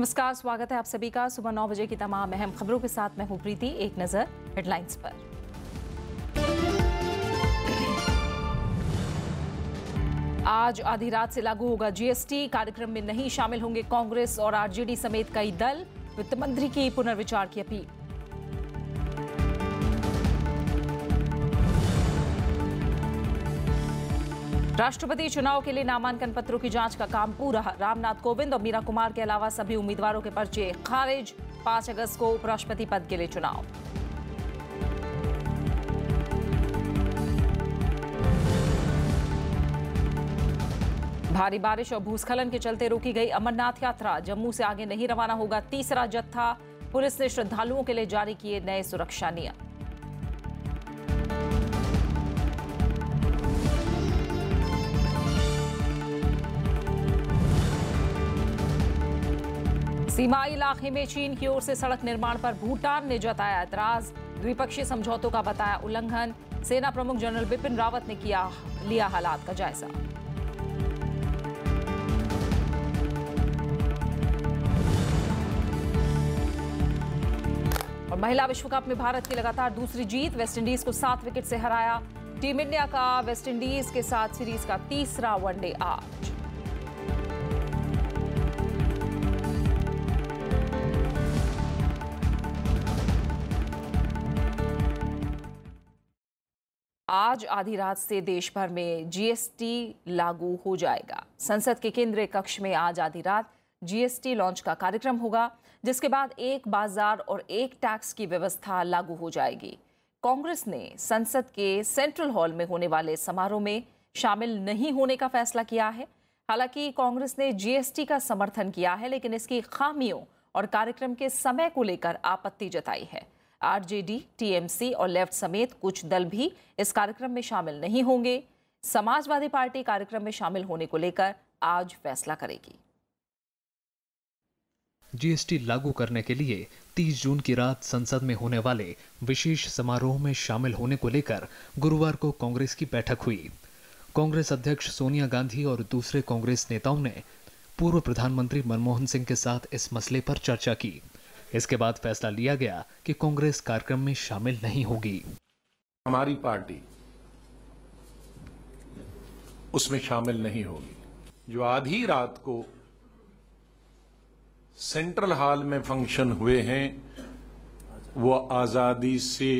नमस्कार, स्वागत है आप सभी का सुबह 9 बजे की तमाम अहम खबरों के साथ। मैं हूं प्रीति। एक नजर हेडलाइंस पर। आज आधी रात से लागू होगा जीएसटी। कार्यक्रम में नहीं शामिल होंगे कांग्रेस और आरजेडी समेत कई दल। वित्त मंत्री की पुनर्विचार की अपील। राष्ट्रपति चुनाव के लिए नामांकन पत्रों की जांच का काम पूरा। रामनाथ कोविंद और मीरा कुमार के अलावा सभी उम्मीदवारों के पर्चे खारिज। 5 अगस्त को उपराष्ट्रपति पद के लिए चुनाव। भारी बारिश और भूस्खलन के चलते रोकी गई अमरनाथ यात्रा। जम्मू से आगे नहीं रवाना होगा तीसरा जत्था। पुलिस ने श्रद्धालुओं के लिए जारी किए नए सुरक्षा नियम। सीमाई इलाके में चीन की ओर से सड़क निर्माण पर भूटान ने जताया ऐतराज। द्विपक्षीय समझौतों का बताया उल्लंघन। सेना प्रमुख जनरल बिपिन रावत ने लिया हालात का जायजा। और महिला विश्व कप में भारत की लगातार दूसरी जीत। वेस्टइंडीज को 7 विकेट से हराया। टीम इंडिया का वेस्टइंडीज के साथ सीरीज का तीसरा वनडे आज। आज आधी रात से देश भर में जीएसटी लागू हो जाएगा। संसद के केंद्रीय कक्ष में आज आधी रात जीएसटी लॉन्च का कार्यक्रम होगा, जिसके बाद एक बाजार और एक टैक्स की व्यवस्था लागू हो जाएगी। कांग्रेस ने संसद के सेंट्रल हॉल में होने वाले समारोह में शामिल नहीं होने का फैसला किया है। हालांकि कांग्रेस ने जीएसटी का समर्थन किया है, लेकिन इसकी खामियों और कार्यक्रम के समय को लेकर आपत्ति जताई है। आरजेडी, टीएमसी और लेफ्ट समेत कुछ दल भी इस कार्यक्रम में शामिल नहीं होंगे। समाजवादी पार्टी कार्यक्रम में शामिल होने को लेकर आज फैसला करेगी। जीएसटी लागू करने के लिए 30 जून की रात संसद में होने वाले विशेष समारोह में शामिल होने को लेकर गुरुवार को कांग्रेस की बैठक हुई। कांग्रेस अध्यक्ष सोनिया गांधी और दूसरे कांग्रेस नेताओं ने पूर्व प्रधानमंत्री मनमोहन सिंह के साथ इस मसले पर चर्चा की। इसके बाद फैसला लिया गया कि कांग्रेस कार्यक्रम में शामिल नहीं होगी। हमारी पार्टी उसमें शामिल नहीं होगी। जो आधी रात को सेंट्रल हॉल में फंक्शन हुए हैं, वो आजादी से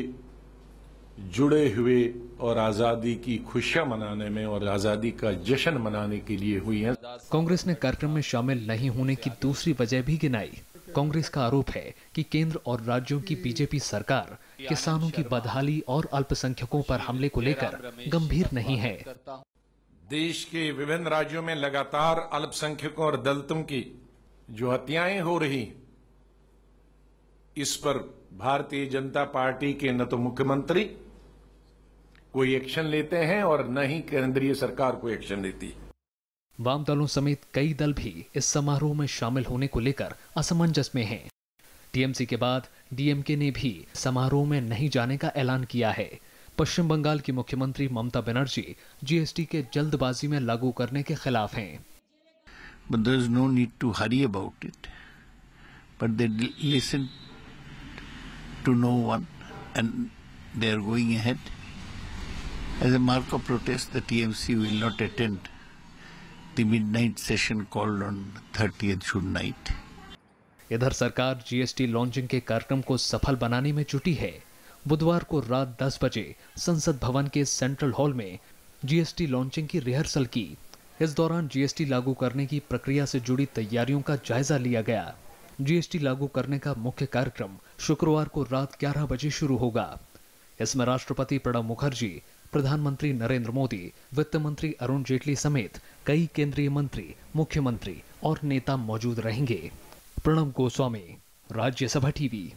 जुड़े हुए और आजादी की खुशियां मनाने में और आजादी का जश्न मनाने के लिए हुई हैं। कांग्रेस ने कार्यक्रम में शामिल नहीं होने की दूसरी वजह भी गिनाई। कांग्रेस का आरोप है कि केंद्र और राज्यों की बीजेपी सरकार किसानों की बदहाली और अल्पसंख्यकों पर हमले को लेकर गंभीर नहीं है। देश के विभिन्न राज्यों में लगातार अल्पसंख्यकों और दलितों की जो हत्याएं हो रही, इस पर भारतीय जनता पार्टी के न तो मुख्यमंत्री कोई एक्शन लेते हैं और न ही केंद्रीय सरकार कोई एक्शन लेती है। वाम दलों समेत कई दल भी इस समारोह में शामिल होने को लेकर असमंजस में हैं। टीएमसी के बाद डीएमके ने भी समारोह में नहीं जाने का ऐलान किया है। पश्चिम बंगाल की मुख्यमंत्री ममता बनर्जी जीएसटी के जल्दबाजी में लागू करने के खिलाफ हैं। But there is no need to hurry about it. But they listen to no one and they are going ahead. As a mark of protest, the TMC will not attend the midnight session called on 30th June night. इधर सरकार GST launching के कार्यक्रम को सफल बनाने में जुटी है। बुधवार को रात 10 बजे संसद भवन के सेंट्रल हॉल में जीएसटी लॉन्चिंग की रिहर्सल की। इस दौरान जीएसटी लागू करने की प्रक्रिया से जुड़ी तैयारियों का जायजा लिया गया। जीएसटी लागू करने का मुख्य कार्यक्रम शुक्रवार को रात 11 बजे शुरू होगा। इसमें राष्ट्रपति प्रणब मुखर्जी, प्रधानमंत्री नरेंद्र मोदी, वित्त मंत्री अरुण जेटली समेत कई केंद्रीय मंत्री, मुख्यमंत्री और नेता मौजूद रहेंगे। प्रणब गोस्वामी, राज्यसभा टीवी।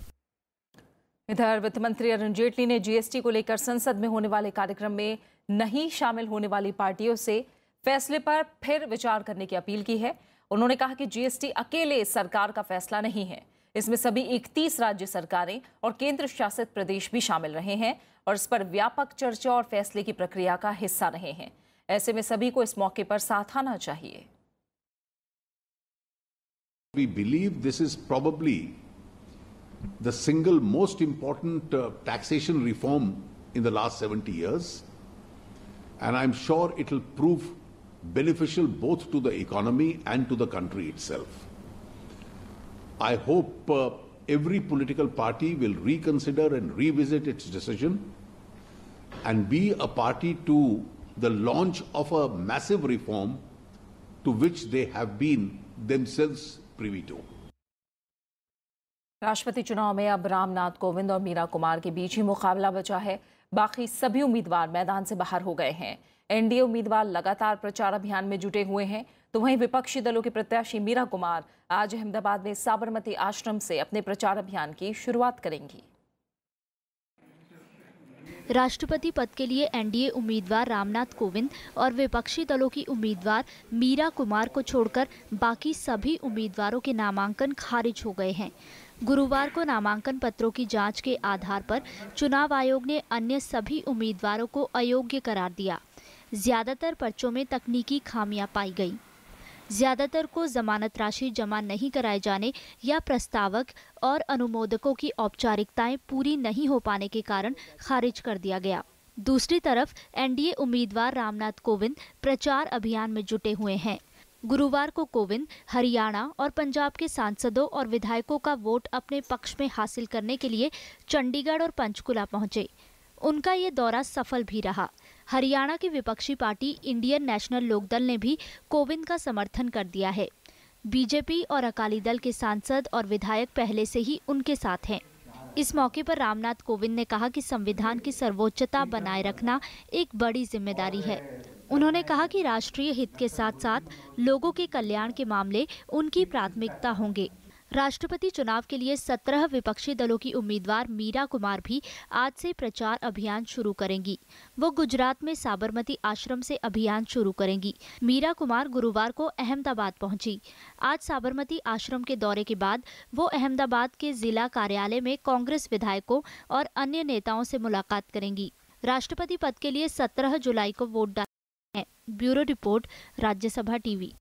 इधर वित्त मंत्री अरुण जेटली ने जीएसटी को लेकर संसद में होने वाले कार्यक्रम में नहीं शामिल होने वाली पार्टियों से फैसले पर फिर विचार करने की अपील की है। उन्होंने कहा कि जीएसटी अकेले सरकार का फैसला नहीं है। इसमें सभी 31 राज्य सरकारें और केंद्र शासित प्रदेश भी शामिल रहे हैं और इस पर व्यापक चर्चा और फैसले की प्रक्रिया का हिस्सा रहे हैं। ऐसे में सभी को इस मौके पर साथ आना चाहिए। We believe this is probably the single most important taxation reform in the last 70 years, and I'm sure it will prove beneficial both to the economy and to the country itself. I hope every political party will reconsider and revisit its decision and be a party to the launch of a massive reform to which they have been themselves privy to. राष्ट्रपति चुनाव में अब रामनाथ कोविंद और मीरा कुमार के बीच ही मुकाबला बचा है। बाकी सभी उम्मीदवार मैदान से बाहर हो गए हैं। एनडीए उम्मीदवार लगातार प्रचार अभियान में जुटे हुए हैं, तो वहीं विपक्षी दलों के प्रत्याशी मीरा कुमार आज अहमदाबाद में साबरमती आश्रम से अपने प्रचार अभियान की शुरुआत करेंगी। राष्ट्रपति पद के लिए एनडीए उम्मीदवार रामनाथ कोविंद और विपक्षी दलों की उम्मीदवार मीरा कुमार को छोड़कर बाकी सभी उम्मीदवारों के नामांकन खारिज हो गए हैं। गुरुवार को नामांकन पत्रों की जांच के आधार पर चुनाव आयोग ने अन्य सभी उम्मीदवारों को अयोग्य करार दिया। ज्यादातर पर्चों में तकनीकी खामियां पाई गई। ज्यादातर को जमानत राशि जमा नहीं कराए जाने या प्रस्तावक और अनुमोदकों की औपचारिकताएं पूरी नहीं हो पाने के कारण खारिज कर दिया गया। दूसरी तरफ एनडीए उम्मीदवार रामनाथ कोविंद प्रचार अभियान में जुटे हुए हैं। गुरुवार को कोविंद हरियाणा और पंजाब के सांसदों और विधायकों का वोट अपने पक्ष में हासिल करने के लिए चंडीगढ़ और पंचकुला पहुंचे। उनका ये दौरा सफल भी रहा। हरियाणा की विपक्षी पार्टी इंडियन नेशनल लोकदल ने भी कोविंद का समर्थन कर दिया है। बीजेपी और अकाली दल के सांसद और विधायक पहले से ही उनके साथ हैं। इस मौके पर रामनाथ कोविंद ने कहा कि संविधान की सर्वोच्चता बनाए रखना एक बड़ी जिम्मेदारी है। उन्होंने कहा कि राष्ट्रीय हित के साथ साथ लोगों के कल्याण के मामले उनकी प्राथमिकता होंगे। राष्ट्रपति चुनाव के लिए 17 विपक्षी दलों की उम्मीदवार मीरा कुमार भी आज से प्रचार अभियान शुरू करेंगी। वो गुजरात में साबरमती आश्रम से अभियान शुरू करेंगी। मीरा कुमार गुरुवार को अहमदाबाद पहुंची। आज साबरमती आश्रम के दौरे के बाद वो अहमदाबाद के जिला कार्यालय में कांग्रेस विधायकों और अन्य नेताओं से मुलाकात करेंगी। राष्ट्रपति पद के लिए 17 जुलाई को वोट डालना है। Bureau report, Rajya Sabha TV.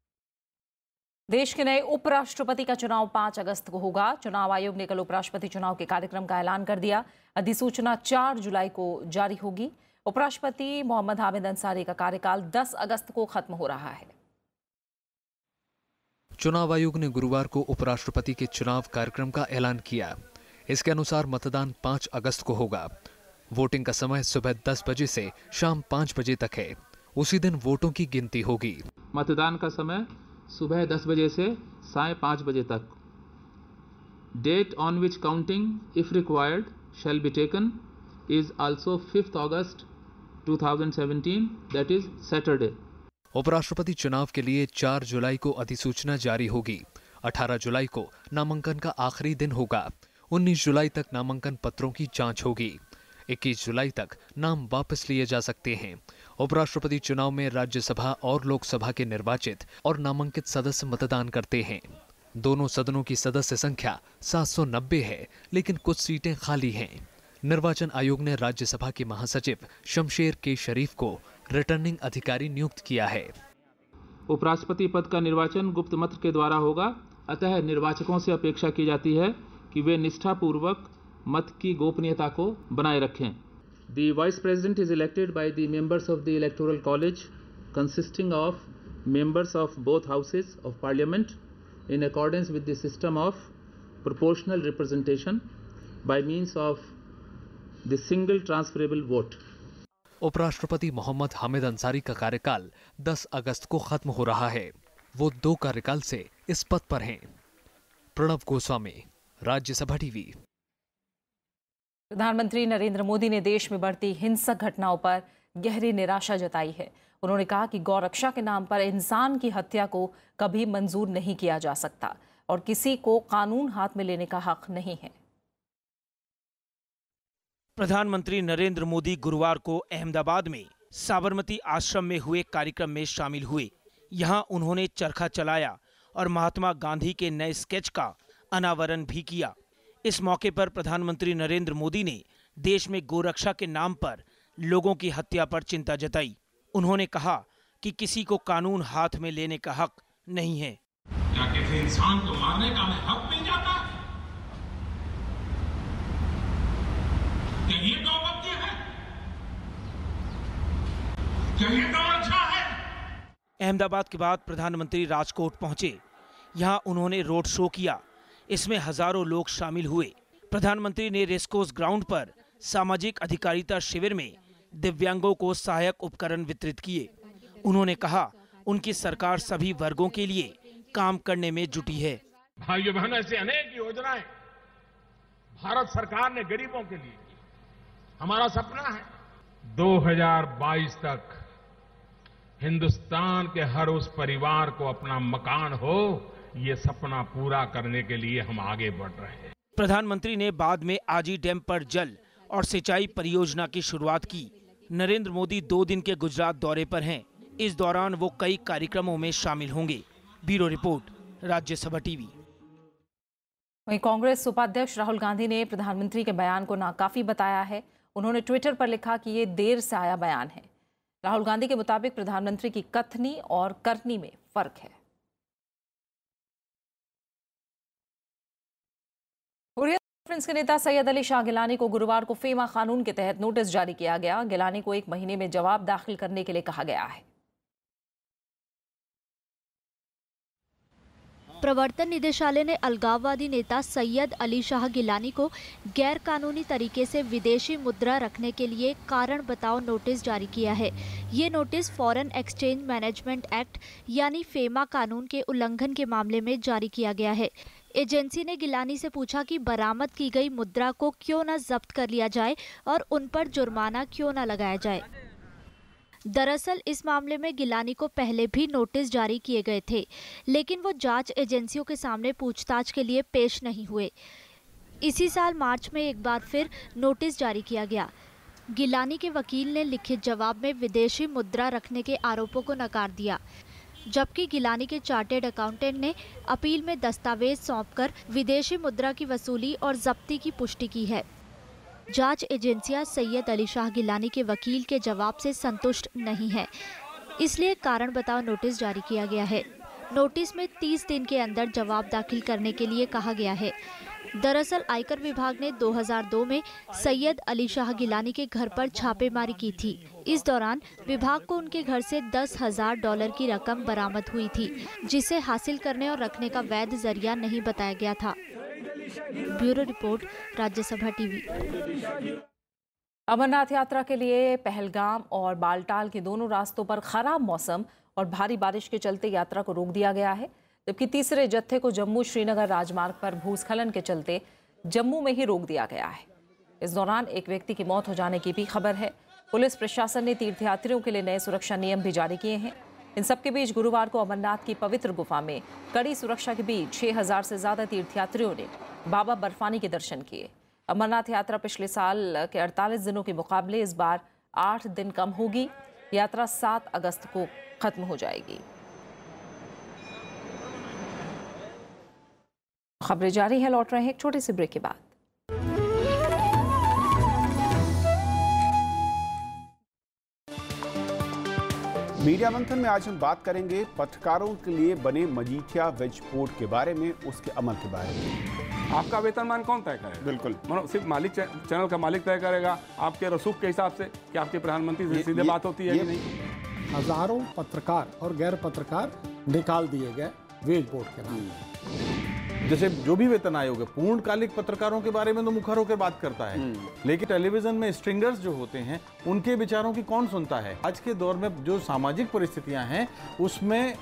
देश के नए उपराष्ट्रपति का चुनाव 5 अगस्त को होगा। चुनाव आयोग ने कल उपराष्ट्रपति चुनाव के कार्यक्रम का ऐलान कर दिया। अधिसूचना 4 जुलाई को जारी होगी। उपराष्ट्रपति मोहम्मद हामिद अंसारी का कार्यकाल 10 अगस्त को खत्म हो रहा है। चुनाव आयोग ने गुरुवार को उपराष्ट्रपति के चुनाव कार्यक्रम का ऐलान किया। इसके अनुसार मतदान 5 अगस्त को होगा। वोटिंग का समय सुबह 10 बजे से शाम 5 बजे तक है। उसी दिन वोटों की गिनती होगी। मतदान का समय सुबह 10 बजे से साढ़े 5 बजे तक। Date on which counting if required shall be taken is also 5 August 2017, that is Saturday. उपराष्ट्रपति चुनाव के लिए 4 जुलाई को अधिसूचना जारी होगी। 18 जुलाई को नामांकन का आखिरी दिन होगा। 19 जुलाई तक नामांकन पत्रों की जांच होगी। 21 जुलाई तक नाम वापस लिए जा सकते हैं। उपराष्ट्रपति चुनाव में राज्यसभा और लोकसभा के निर्वाचित और नामांकित सदस्य मतदान करते हैं। दोनों सदनों की सदस्य संख्या 790 है, लेकिन कुछ सीटें खाली हैं। निर्वाचन आयोग ने राज्यसभा के महासचिव शमशेर के शरीफ को रिटर्निंग अधिकारी नियुक्त किया है। उपराष्ट्रपति पद का निर्वाचन गुप्त मत के द्वारा होगा, अतः निर्वाचकों से अपेक्षा की जाती है कि वे निष्ठापूर्वक मत की गोपनीयता को बनाए रखें। The Vice President is elected by the members of the Electoral College, consisting of members of both houses of Parliament, in accordance with the system of proportional representation by means of the single transferable vote. उपराष्ट्रपति मोहम्मद हामिद अंसारी का कार्यकाल 10 अगस्त को खत्म हो रहा है। वो 2 कार्यकाल से इस पद पर हैं। प्रणव गोस्वामी, राज्यसभा टीवी। प्रधानमंत्री नरेंद्र मोदी ने देश में बढ़ती हिंसक घटनाओं पर गहरी निराशा जताई है। उन्होंने कहा कि गौरक्षा के नाम पर इंसान की हत्या को कभी मंजूर नहीं किया जा सकता और किसी को कानून हाथ में लेने का हक नहीं है। प्रधानमंत्री नरेंद्र मोदी गुरुवार को अहमदाबाद में साबरमती आश्रम में हुए कार्यक्रम में शामिल हुए। यहां उन्होंने चरखा चलाया और महात्मा गांधी के नए स्केच का अनावरण भी किया। इस मौके पर प्रधानमंत्री नरेंद्र मोदी ने देश में गोरक्षा के नाम पर लोगों की हत्या पर चिंता जताई। उन्होंने कहा कि किसी को कानून हाथ में लेने का हक नहीं है। क्या किसी इंसान को मारने का हमें हक मिल जाता है? क्या ये गौरव है? क्या ये गौरव अच्छा है? अहमदाबाद के बाद प्रधानमंत्री राजकोट पहुंचे। यहां उन्होंने रोड शो किया। इसमें हजारों लोग शामिल हुए। प्रधानमंत्री ने रेसकोर्स ग्राउंड पर सामाजिक अधिकारिता शिविर में दिव्यांगों को सहायक उपकरण वितरित किए। उन्होंने कहा, उनकी सरकार सभी वर्गों के लिए काम करने में जुटी है। भाइयों बहनों, ऐसी अनेक योजनाएं भारत सरकार ने गरीबों के लिए की। हमारा सपना है 2022 तक हिंदुस्तान के हर उस परिवार को अपना मकान हो। ये सपना पूरा करने के लिए हम आगे बढ़ रहे हैं। प्रधानमंत्री ने बाद में आजी डैम पर जल और सिंचाई परियोजना की शुरुआत की। नरेंद्र मोदी 2 दिन के गुजरात दौरे पर हैं। इस दौरान वो कई कार्यक्रमों में शामिल होंगे। Bureau report, Rajya Sabha TV. वहीं कांग्रेस उपाध्यक्ष राहुल गांधी ने प्रधानमंत्री के बयान को नाकाफी बताया है। उन्होंने ट्विटर पर लिखा कि ये देर से आया बयान है। राहुल गांधी के मुताबिक प्रधानमंत्री की कथनी और करनी में फर्क है। हुर्रियत कॉन्फ्रेंस के नेता सैयद अली शाह गिलानी को गुरुवार को फेमा कानून के तहत नोटिस जारी किया गया। गिलानी को 1 महीने में जवाब दाखिल करने के लिए कहा गया है। प्रवर्तन निदेशालय ने अलगाववादी नेता सैयद अली शाह गिलानी को गैर कानूनी तरीके से विदेशी मुद्रा रखने के लिए कारण बताओ नोटिस जारी किया है। ये notice foreign exchange management act यानी फेमा कानून के उल्लंघन के मामले में जारी किया गया है। एजेंसी ने गिलानी से पूछा कि बरामद की गई मुद्रा को क्यों न जब्त कर लिया जाए और उन पर जुर्माना क्यों न लगाया जाए। दरअसल इस मामले में गिलानी को पहले भी नोटिस जारी किए गए थे, लेकिन वो जांच एजेंसियों के सामने पूछताछ के लिए पेश नहीं हुए। इसी साल मार्च में एक बार फिर नोटिस जारी किया गया। गिलानी के वकील ने लिखित जवाब में विदेशी मुद्रा रखने के आरोपों को नकार दिया, जबकि गिलानी के चार्टेड अकाउंटेंट ने अपील में दस्तावेज सौंपकर विदेशी मुद्रा की वसूली और जब्ती की पुष्टि की है। जांच एजेंसियां सैयद अली शाह गिलानी के वकील के जवाब से संतुष्ट नहीं है, इसलिए कारण बताओ नोटिस जारी किया गया है। नोटिस में 30 दिन के अंदर जवाब दाखिल करने के लिए कहा गया है। दरअसल आयकर विभाग ने 2002 में सैयद अली शाह गिलानी के घर पर छापेमारी की थी। इस दौरान विभाग को उनके घर से $10,000 की रकम बरामद हुई थी, जिसे हासिल करने और रखने का वैध जरिया नहीं बताया गया था। Bureau report, Rajya Sabha TV. Amarnath यात्रा के लिए पहलगाम और बालटाल के दोनों रास्तों पर खराब मौसम और भारी बारिश के चलते यात्रा को रोक दिया गया है, जबकि तीसरे जत्थे को जम्मू श्रीनगर राजमार्ग पर भूस्खलन के चलते जम्मू में ही रोक दिया गया है। इस दौरान एक व्यक्ति की मौत हो जाने की भी खबर है। पुलिस प्रशासन ने तीर्थयात्रियों के लिए नए सुरक्षा नियम भी जारी किए हैं। इन सबके बीच गुरुवार को अमरनाथ की पवित्र गुफा में कड़ी सुरक्षा के बीच 6000 से ज्यादा तीर्थयात्रियों ने बाबा बर्फानी के दर्शन किए। अमरनाथ यात्रा पिछले साल के 48 दिनों के मुकाबले इस बार 8 दिन कम होगी। यात्रा 7 अगस्त को खत्म हो जाएगी। खबरें जारी है, लौट रहे हैं एक छोटे से ब्रेक के बाद। मीडिया मंथन में आज हम बात करेंगे पत्रकारों के लिए बने मजीठिया वेज पोर्ट के बारे में, उसके अमल के बारे में। आपका वेतनमान कौन तय करेगा? बिल्कुल, सिर्फ मालिक, चैनल का मालिक तय करेगा आपके रसूख के हिसाब से कि आपके प्रधानमंत्री से सीधे बात होती है कि नहीं। हजारों पत्रकार और गैर पत्रकार निकाल दिए गए वेज पोर्ट के नाम। जैसे जो भी वेतन आयोग है पूर्णकालिक पत्रकारों के बारे में तो मुखर होकर बात करता है, लेकिन टेलीविजन में स्ट्रिंगर्स जो होते हैं उनके विचारों की कौन सुनता है। आज के दौर में जो सामाजिक परिस्थितियां हैं उसमें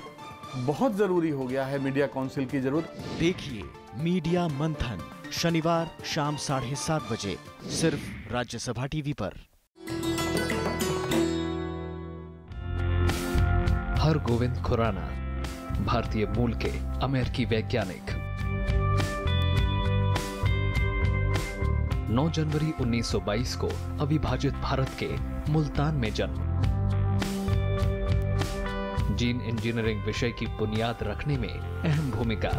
बहुत जरूरी हो गया है मीडिया काउंसिल की जरूरत। देखिए मीडिया मंथन शनिवार शाम 7:30 बजे सिर्फ राज्यसभा टीवी पर। हरगोविंद खुराना, भारतीय मूल के अमेरिकी वैज्ञानिक। 9 जनवरी 1922 को अविभाजित भारत के मुल्तान में जन्म। जीन इंजीनियरिंग विषय की बुनियाद रखने में अहम भूमिका।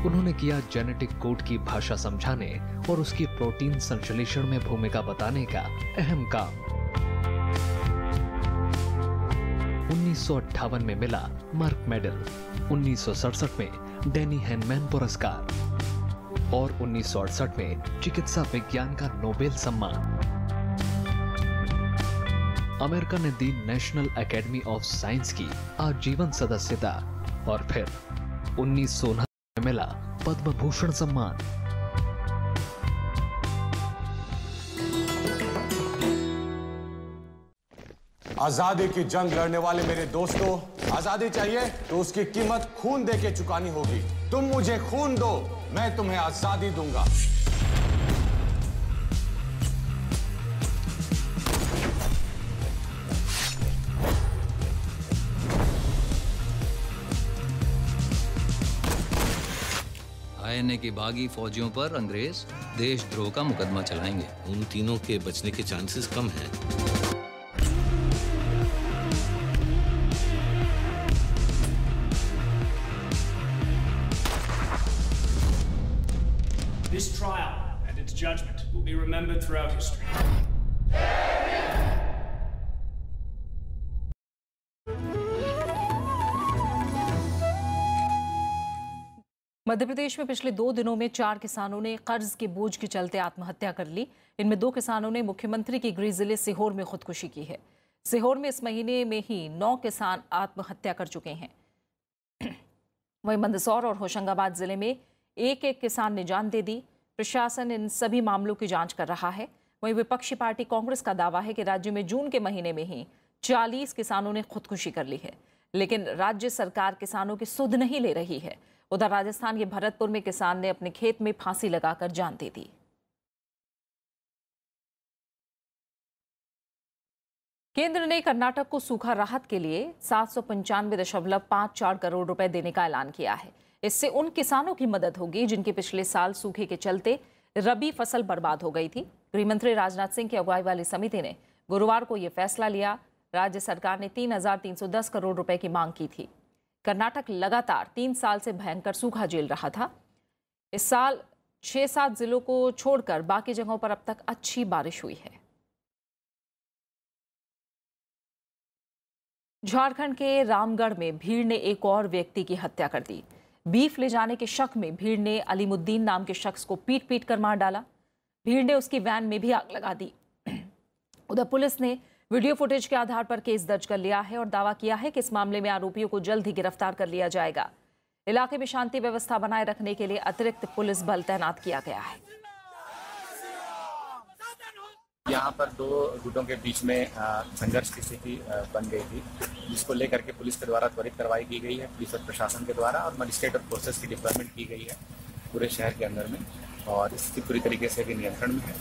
उन्होंने किया जेनेटिक कोड की भाषा समझाने और उसकी प्रोटीन संश्लेषण में भूमिका बताने का अहम काम। 1958 में मिला मर्क मेडल, 1967 में डैनी हैनमैन पुरस्कार और 1968 में चिकित्सा विज्ञान का नोबेल सम्मान। अमेरिका ने दी नेशनल एकेडमी ऑफ साइंस की आजीवन सदस्यता और फिर 1969 में मिला पद्म भूषण सम्मान। आजादी की जंग लड़ने वाले मेरे दोस्तों, आजादी चाहिए तो उसकी कीमत खून दे के चुकानी होगी। तुम मुझे खून दो, मैं तुम्हें आजादी दूंगा। आईएनए की बागी फौजियों पर अंग्रेज देशद्रोह का मुकदमा चलाएंगे। उन तीनों के बचने के चांसेस कम हैं। This trial and its judgment will be remembered throughout history. Madhya Pradesh में पिछले 2 दिनों में 4 किसानों ने कर्ज के बोझ के चलते आत्महत्या कर ली। इनमें 2 किसानों ने मुख्यमंत्री की गृह जिले सीहोर में खुदकुशी की है। सीहोर में इस महीने में ही 9 किसान आत्महत्या कर चुके हैं। वहीं मंदसौर और होशंगाबाद जिले में एक किसान ने जान दे दी। प्रशासन इन सभी मामलों की जांच कर रहा है। वहीं विपक्षी पार्टी कांग्रेस का दावा है कि राज्य में जून के महीने में ही 40 किसानों ने खुदकुशी कर ली है, लेकिन राज्य सरकार किसानों की सुध नहीं ले रही है। उधर राजस्थान के भरतपुर में किसान ने अपने खेत में फांसी लगाकर जान दे दी। केंद्र ने कर्नाटक को सूखा राहत के लिए 795.54 करोड़ रुपए देने का ऐलान किया है। इससे उन किसानों की मदद होगी जिनके पिछले साल सूखे के चलते रबी फसल बर्बाद हो गई थी। गृहमंत्री राजनाथ सिंह की अगुवाई वाली समिति ने गुरुवार को यह फैसला लिया। राज्य सरकार ने 3,310 करोड़ रुपए की मांग की थी। कर्नाटक लगातार 3 साल से भयंकर सूखा झेल रहा था। इस साल 6-7 जिलों को छोड़कर बाकी जगहों पर अब तक अच्छी बारिश हुई है। झारखंड के रामगढ़ में भीड़ ने एक और व्यक्ति की हत्या कर दी। बीफ ले जाने के शक में भीड़ ने अलीमुद्दीन नाम के शख्स को पीट कर मार डाला। भीड़ ने उसकी वैन में भी आग लगा दी। उधर पुलिस ने वीडियो फुटेज के आधार पर केस दर्ज कर लिया है और दावा किया है कि इस मामले में आरोपियों को जल्द ही गिरफ्तार कर लिया जाएगा। इलाके में शांति व्यवस्था बनाए रखने के लिए अतिरिक्त पुलिस बल तैनात किया गया है। यहाँ पर 2 गुटों के बीच में संघर्ष की स्थिति बन गई थी, जिसको लेकर के पुलिस के द्वारा त्वरित कार्रवाई की गई है। पुलिस और प्रशासन के द्वारा और मजिस्ट्रेट और फोर्सेस की डिप्लॉयमेंट की गई है पूरे शहर के अंदर में, और स्थिति पूरी तरीके से नियंत्रण में है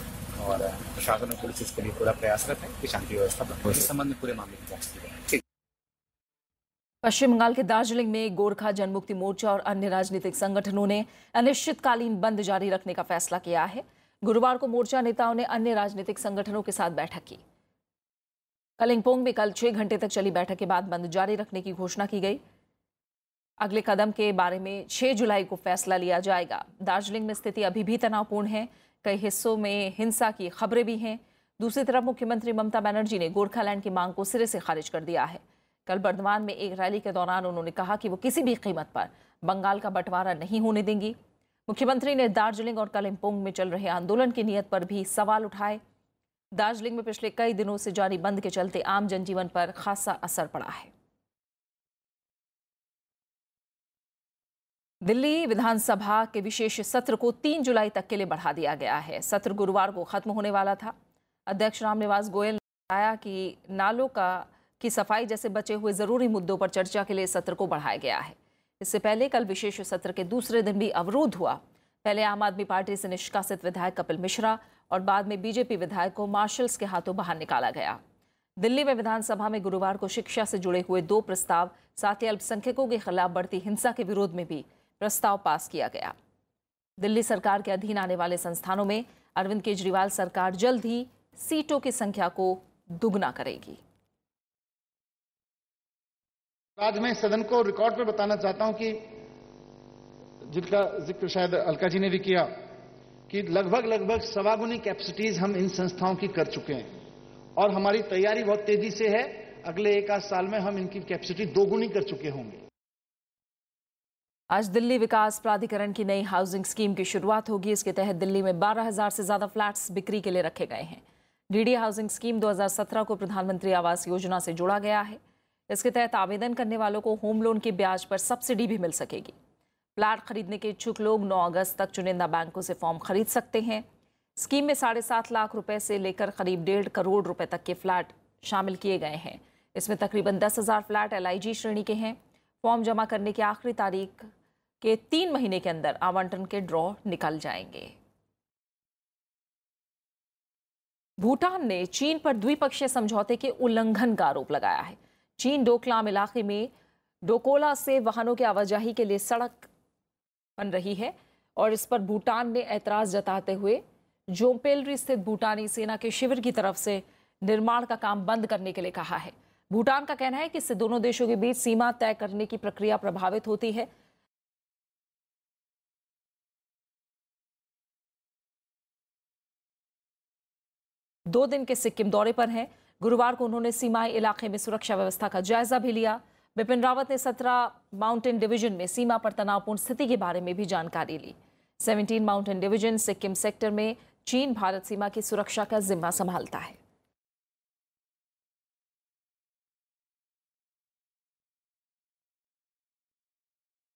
और प्रशासन और पुलिस इसके लिए पूरा प्रयासरत है कि शांति व्यवस्था बने। इस संबंध में पूरे मामले की जांच की जाए। पश्चिम बंगाल के दार्जिलिंग में गोरखा जनमुक्ति मोर्चा और अन्य राजनीतिक संगठनों ने अनिश्चितकालीन बंद जारी रखने का फैसला किया है। गुरुवार को मोर्चा नेताओं ने अन्य राजनीतिक संगठनों के साथ बैठक की। कलिंपोंग में कल 6 घंटे तक चली बैठक के बाद बंद जारी रखने की घोषणा की गई। अगले कदम के बारे में 6 जुलाई को फैसला लिया जाएगा। दार्जिलिंग में स्थिति अभी भी तनावपूर्ण है। कई हिस्सों में हिंसा की खबरें भी हैं। दूसरी तरफ मुख्यमंत्री ममता बनर्जी ने गोरखालैंड की मांग को सिरे से खारिज कर दिया है। कल बर्धमान में एक रैली के दौरान उन्होंने कहा कि वो किसी भी कीमत पर बंगाल का बंटवारा नहीं होने देंगी। मुख्यमंत्री ने दार्जिलिंग और कलिंपोंग में चल रहे आंदोलन की नीयत पर भी सवाल उठाए। दार्जिलिंग में पिछले कई दिनों से जारी बंद के चलते आम जनजीवन पर खासा असर पड़ा है। दिल्ली विधानसभा के विशेष सत्र को 3 जुलाई तक के लिए बढ़ा दिया गया है। सत्र गुरुवार को खत्म होने वाला था। अध्यक्ष रामनिवास गोयल ने बताया कि नालों की सफाई जैसे बचे हुए जरूरी मुद्दों पर चर्चा के लिए सत्र को बढ़ाया गया है। इससे पहले कल विशेष सत्र के दूसरे दिन भी अवरोध हुआ। पहले आम आदमी पार्टी से निष्कासित विधायक कपिल मिश्रा और बाद में बीजेपी विधायक को मार्शल्स के हाथों बाहर निकाला गया। दिल्ली में विधानसभा में गुरुवार को शिक्षा से जुड़े हुए 2 प्रस्ताव, साथ ही अल्पसंख्यकों के खिलाफ बढ़ती हिंसा के विरोध में भी प्रस्ताव पास किया गया। दिल्ली सरकार के अधीन आने वाले संस्थानों में अरविंद केजरीवाल सरकार जल्द ही सीटों की संख्या को दुगना करेगी। आज मैं सदन को रिकॉर्ड पर बताना चाहता हूं कि जिनका जिक्र शायद अलका जी ने भी किया कि लगभग 1.25 गुनी कैपेसिटीज हम इन संस्थाओं की कर चुके हैं और हमारी तैयारी बहुत तेजी से है। अगले 1 साल में हम इनकी कैपेसिटी दोगुनी कर चुके होंगे। आज दिल्ली विकास प्राधिकरण की नई हाउसिंग स्कीम की शुरुआत होगी। इसके तहत दिल्ली में 12,000 से ज्यादा फ्लैट्स बिक्री के लिए रखे गए हैं। डीडी हाउसिंग स्कीम 2017 को प्रधानमंत्री आवास योजना से जोड़ा गया है। इसके तहत आवेदन करने वालों को होम लोन की ब्याज पर सब्सिडी भी मिल सकेगी। फ्लैट खरीदने के इच्छुक लोग 9 अगस्त तक चुनिंदा बैंकों से फॉर्म खरीद सकते हैं। स्कीम में 7.5 लाख रुपए से लेकर करीब 1.5 करोड़ रुपए तक के फ्लैट शामिल किए गए हैं। इसमें तकरीबन 10,000 फ्लैट LIG श्रेणी के हैं। फॉर्म जमा करने की आखिरी तारीख के 3 महीने के अंदर आवंटन के ड्रॉ निकल जाएंगे। भूटान ने चीन पर द्विपक्षीय समझौते के उल्लंघन का आरोप लगाया है। चीन डोकलाम इलाके में डोकोला से वाहनों की आवाजाही के लिए सड़क बन रही है और इस पर भूटान ने ऐतराज जताते हुए जोम्पेलरी स्थित भूटानी सेना के शिविर की तरफ से निर्माण का काम बंद करने के लिए कहा है। भूटान का कहना है कि इससे दोनों देशों के बीच सीमा तय करने की प्रक्रिया प्रभावित होती है। दो दिन के सिक्किम दौरे पर हैं। गुरुवार को उन्होंने सीमाई इलाके में सुरक्षा व्यवस्था का जायजा भी लिया। बिपिन रावत ने 17 माउंटेन डिवीजन में सीमा पर तनावपूर्ण स्थिति के बारे में भी जानकारी ली। 17 माउंटेन डिवीजन सिक्किम सेक्टर में चीन भारत सीमा की सुरक्षा का जिम्मा संभालता है।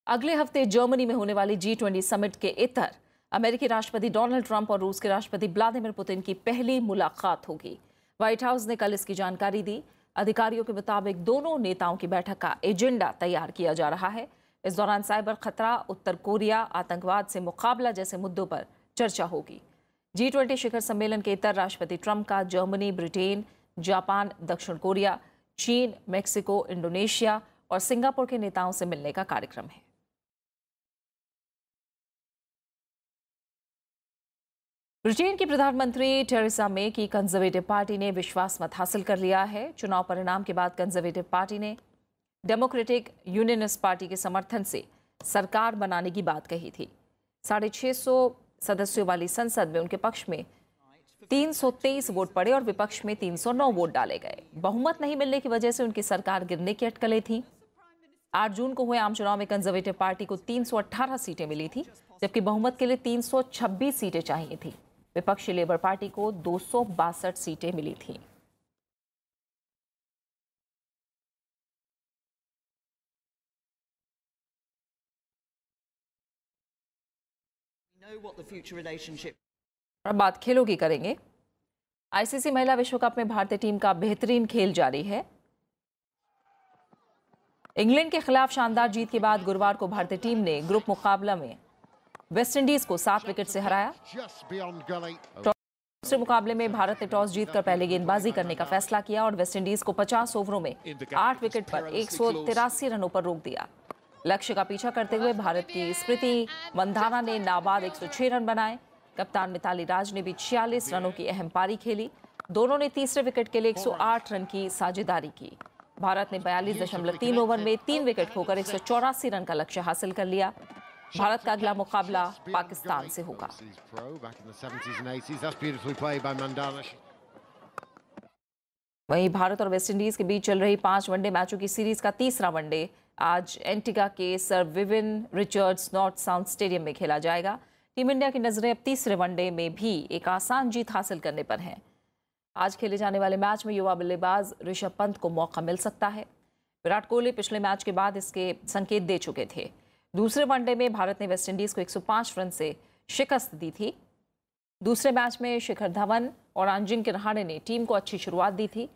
अगले हफ्ते जर्मनी में होने वाली G20 समिट के इतर अमेरिकी राष्ट्रपति डोनाल्ड ट्रंप और रूस के राष्ट्रपति व्लादिमीर पुतिन की पहली मुलाकात होगी। व्हाइट हाउस ने कल इसकी जानकारी दी। अधिकारियों के मुताबिक दोनों नेताओं की बैठक का एजेंडा तैयार किया जा रहा है। इस दौरान साइबर खतरा, उत्तर कोरिया, आतंकवाद से मुकाबला जैसे मुद्दों पर चर्चा होगी। G20 शिखर सम्मेलन के इतर राष्ट्रपति ट्रंप का जर्मनी, ब्रिटेन, जापान, दक्षिण कोरिया, चीन, मेक्सिको, इंडोनेशिया और सिंगापुर के नेताओं से मिलने का कार्यक्रम है। ब्रिटेन की प्रधानमंत्री टेरेसा मे की कंजर्वेटिव पार्टी ने विश्वास मत हासिल कर लिया है। चुनाव परिणाम के बाद कंजर्वेटिव पार्टी ने डेमोक्रेटिक यूनियनिस्ट पार्टी के समर्थन से सरकार बनाने की बात कही थी। 650 सदस्यों वाली संसद में उनके पक्ष में 323 वोट पड़े और विपक्ष में 309 वोट डाले गए। बहुमत नहीं मिलने की वजह से उनकी सरकार गिरने की अटकलें थीं। 8 जून को हुए आम चुनाव में कंजर्वेटिव पार्टी को 318 सीटें मिली थी, जबकि बहुमत के लिए 326 सीटें चाहिए थी। विपक्षी लेबर पार्टी को 262 सीटें मिली थीं। अब बात खेलों की करेंगे। ICC महिला विश्व कप में भारतीय टीम का बेहतरीन खेल जारी है। इंग्लैंड के खिलाफ शानदार जीत के बाद गुरुवार को भारतीय टीम ने ग्रुप मुकाबला में वेस्टइंडीज को 7 विकेट से हराया। दूसरे मुकाबले में भारत ने टॉस जीतकर पहले गेंदबाजी करने का फैसला किया और वेस्टइंडीज को 50 ओवरों में 8 विकेट पर 183 रनों पर रोक दिया। लक्ष्य का पीछा करते हुए भारत की स्मृति मंधाना ने नाबाद 106 रन बनाए। कप्तान मिताली राज ने भी 46 रनों की अहम पारी खेली। दोनों ने तीसरे विकेट के लिए 108 रन की साझेदारी की। भारत ने 42.3 ओवर में 3 विकेट खोकर 184 रन का लक्ष्य हासिल कर लिया। भारत का अगला मुकाबला पाकिस्तान से होगा। वहीं भारत और वेस्टइंडीज के बीच चल रही 5 वनडे मैचों की सीरीज का तीसरा वनडे आज एंटीगा के sir Vivian Richards north south stadium में खेला जाएगा। टीम इंडिया की नजरें अब तीसरे वनडे में भी एक आसान जीत हासिल करने पर हैं। आज खेले जाने वाले मैच में युवा बल्लेबाज ऋषभ पंत को मौका मिल सकता है। विराट कोहली पिछले मैच के बाद इसके संकेत दे चुके थे। दूसरे वनडे में भारत ने वेस्टइंडीज को 105 रन से शिकस्त दी थी। दूसरे मैच में शिखर धवन और अजिंक्य रहाणे ने टीम को अच्छी शुरुआत दी थी।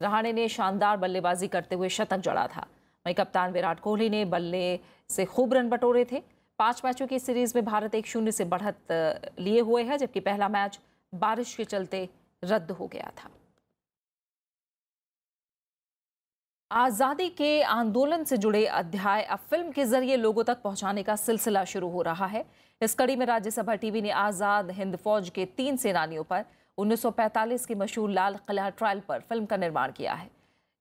रहाणे ने शानदार बल्लेबाजी करते हुए शतक जड़ा था। वहीं कप्तान विराट कोहली ने बल्ले से खूब रन बटोरे थे। 5 मैचों की सीरीज में भारत 1-0 से बढ़त लिए हुए है, जबकि पहला मैच बारिश के चलते रद्द हो गया था। आज़ादी के आंदोलन से जुड़े अध्याय अब फिल्म के जरिए लोगों तक पहुंचाने का सिलसिला शुरू हो रहा है। इस कड़ी में राज्यसभा टीवी ने आज़ाद हिंद फौज के 3 सेनानियों पर 1945 की मशहूर लाल किला ट्रायल पर फिल्म का निर्माण किया है।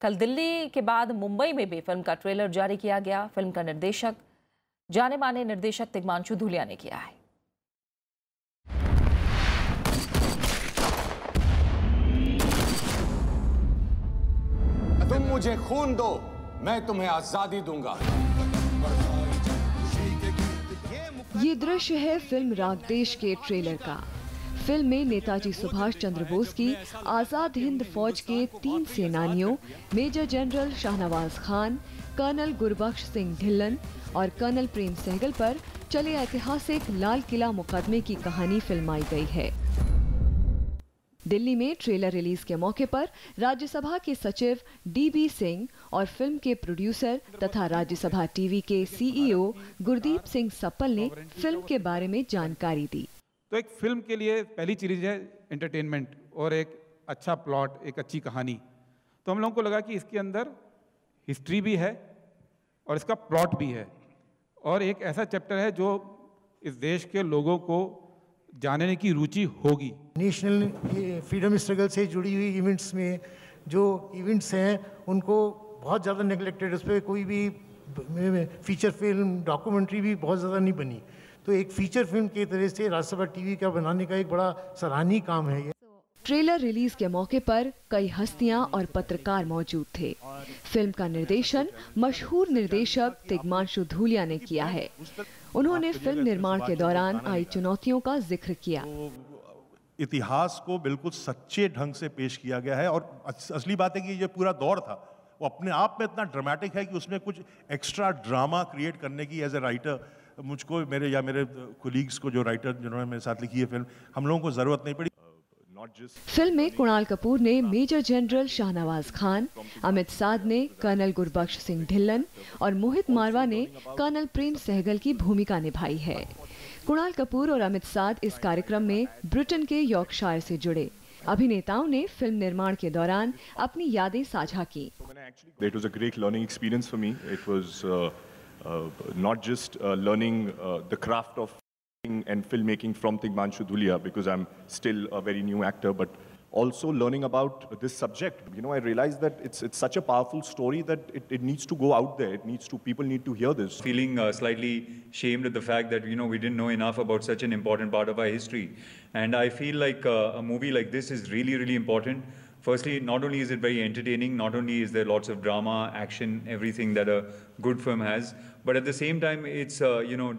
कल दिल्ली के बाद मुंबई में भी फिल्म का ट्रेलर जारी किया गया। फिल्म का निर्देशक जाने माने निर्देशक तिग्मांशु धूलिया ने किया है। तुम मुझे खून दो, मैं तुम्हें आजादी दूंगा। ये दृश्य है फिल्म रागदेश के ट्रेलर का। फिल्म में नेताजी सुभाष चंद्र बोस की आजाद हिंद फौज के 3 सेनानियों major general Shahnawaz Khan, colonel Gurbaksh Singh Dhillon और कर्नल प्रेम सहगल पर चले ऐतिहासिक लाल किला मुकदमे की कहानी फिल्माई गई है। दिल्ली में ट्रेलर रिलीज के मौके पर राज्यसभा के सचिव DB सिंह और फिल्म के प्रोड्यूसर तथा राज्यसभा टीवी के CEO गुरदीप सिंह सप्पल ने फिल्म के बारे में जानकारी दी। तो एक फिल्म के लिए पहली चीज है एंटरटेनमेंट और एक अच्छा प्लॉट, एक अच्छी कहानी। तो हम लोगों को लगा कि इसके अंदर हिस्ट्री भी है और इसका प्लॉट भी है और एक ऐसा चैप्टर है जो इस देश के लोगों को जानने की रुचि होगी। नेशनल फ्रीडम स्ट्रगल से जुड़ी हुई इवेंट्स में जो इवेंट्स हैं उनको बहुत ज़्यादा नेगलेक्टेड, उस पर कोई भी फीचर फिल्म डॉक्यूमेंट्री भी बहुत ज़्यादा नहीं बनी। तो एक फीचर फिल्म की तरह से राज्यसभा टीवी का बनाने का एक बड़ा सराहनीय काम है ये। ट्रेलर रिलीज के मौके पर कई हस्तियां और पत्रकार मौजूद थे। फिल्म का निर्देशन मशहूर निर्देशक तिग्मांशु धूलिया ने किया है। उन्होंने फिल्म निर्माण के दौरान आई चुनौतियों का जिक्र किया। इतिहास को बिल्कुल सच्चे ढंग से पेश किया गया है और असली बात है कि ये पूरा दौर था वो अपने आप में इतना ड्रामेटिक है कि उसमें कुछ एक्स्ट्रा ड्रामा क्रिएट करने की एज ए राइटर मुझको मेरे कोलीग्स को जो राइटर जिन्होंने मेरे साथ लिखी है फिल्म, हम लोगों को जरूरत नहीं पड़ी। फिल्म में कुणाल कपूर ने मेजर जनरल शाहनवाज खान, अमित साध ने कर्नल गुरबख्श सिंह ढिल्लन और मोहित मारवा ने कर्नल प्रेम सहगल की भूमिका निभाई है। कुणाल कपूर और अमित साध इस कार्यक्रम में ब्रिटेन के यॉर्कशायर से जुड़े। अभिनेताओं ने फिल्म निर्माण के दौरान अपनी यादें साझा की। It was a great learning experience for me. It was not just learning the craft of and filmmaking from Tigmanshu Dhulia, because I'm still a very new actor, but also learning about this subject. You know, I realized that it's such a powerful story that it needs to go out there. People need to hear this. Feeling slightly shamed at the fact that, you know, we didn't know enough about such an important part of our history. And I feel like a movie like this is really, really important. Firstly, not only is it very entertaining, not only is there lots of drama, action, everything that a good film has, but at the same time, it's, you know,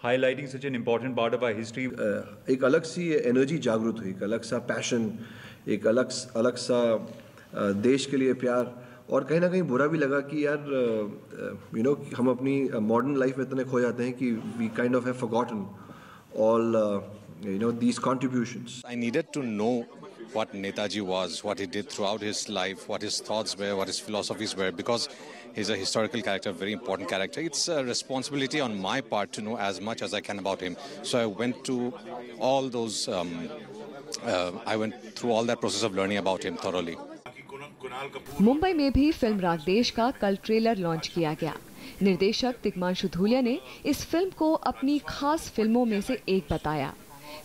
highlighting such an important part of our history. एक अलग सी energy जागृत हुई, एक अलग सा passion, एक अलग सा देश के लिए प्यार, और कहीं ना कहीं बुरा भी लगा कि यार you know हम अपनी मॉडर्न लाइफ में इतने खो जाते हैं कि we kind of have forgotten all you know these contributions. I needed to know what Netaji was, what he did throughout his life, what his thoughts were, what his philosophies were, because he's a historical character, a very important character. It's a responsibility on my part to know as much as I can about him. So I went to all those, I went through all that process of learning about him thoroughly. Mumbai में भी film Raag Desh का कल trailer launch किया गया। निर्देशक तिग्मांशु धूलिया ने इस film को अपनी खास फिल्मों में से एक बताया।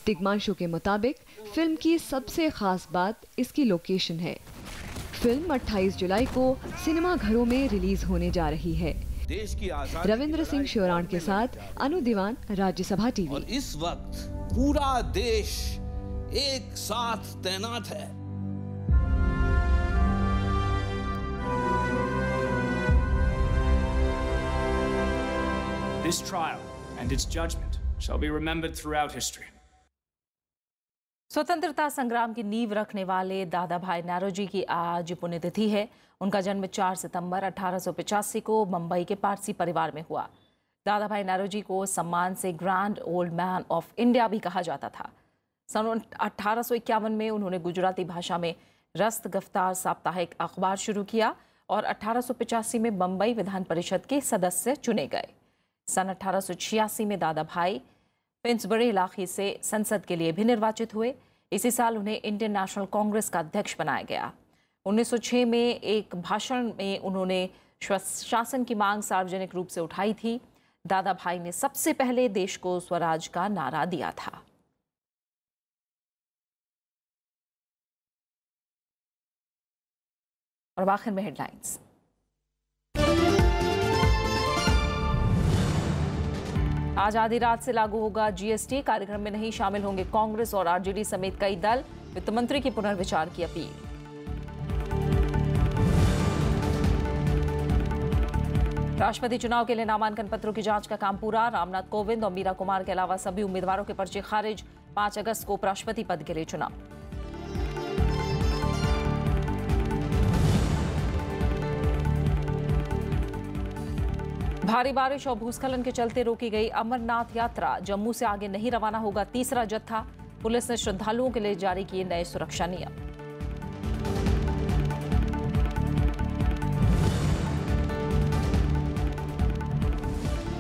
तिग्मांशु के मुताबिक फिल्म की सबसे खास बात इसकी लोकेशन है। फिल्म 28 जुलाई को सिनेमा घरों में रिलीज होने जा रही है। रविंद्र सिंह श्योराण के साथ अनु दीवान, राज्यसभा टीवी। और इस वक्त पूरा देश एक साथ तैनात है। This trial and its judgment shall be remembered throughout history. स्वतंत्रता संग्राम की नींव रखने वाले दादा भाई नौरोजी की आज पुण्यतिथि है। उनका जन्म 4 सितंबर 1885 को मुंबई के पारसी परिवार में हुआ। दादा भाई नौरोजी को सम्मान से grand old man of India भी कहा जाता था। सन 1851 में उन्होंने गुजराती भाषा में रस्त गफ्तार साप्ताहिक अखबार शुरू किया और 1885 में मुंबई विधान परिषद के सदस्य चुने गए। सन 1886 में दादा भाई फिंसबरी इलाके से संसद के लिए भी निर्वाचित हुए। इसी साल उन्हें इंडियन नेशनल कांग्रेस का अध्यक्ष बनाया गया। 1906 में एक भाषण में उन्होंने शासन की मांग सार्वजनिक रूप से उठाई थी। दादा भाई ने सबसे पहले देश को स्वराज का नारा दिया था। और आखिर में हेडलाइंस। आज आधी रात से लागू होगा जीएसटी। कार्यक्रम में नहीं शामिल होंगे कांग्रेस और आरजेडी समेत कई दल। वित्त मंत्री की पुनर्विचार की अपील। राष्ट्रपति चुनाव के लिए नामांकन पत्रों की जांच का काम पूरा। रामनाथ कोविंद और मीरा कुमार के अलावा सभी उम्मीदवारों के पर्चे खारिज। 5 अगस्त को उपराष्ट्रपति पद के लिए चुनाव। भारी बारिश और भूस्खलन के चलते रोकी गई अमरनाथ यात्रा। जम्मू से आगे नहीं रवाना होगा तीसरा जत्था। पुलिस ने श्रद्धालुओं के लिए जारी किए नए सुरक्षा नियम।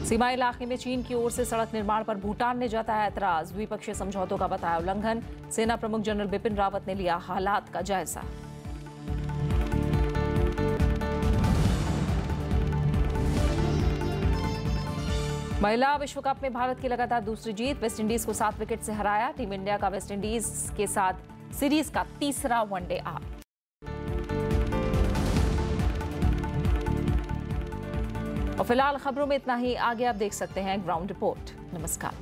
सीमाई इलाके में चीन की ओर से सड़क निर्माण पर भूटान ने जताया ऐतराज। द्विपक्षीय समझौतों का बताया उल्लंघन। सेना प्रमुख जनरल बिपिन रावत ने लिया हालात का जायजा। महिला विश्व कप में भारत की लगातार दूसरी जीत। वेस्टइंडीज को 7 विकेट से हराया। टीम इंडिया का वेस्टइंडीज के साथ सीरीज का तीसरा वनडे आज। और फिलहाल खबरों में इतना ही। आगे आप देख सकते हैं ग्राउंड रिपोर्ट। नमस्कार।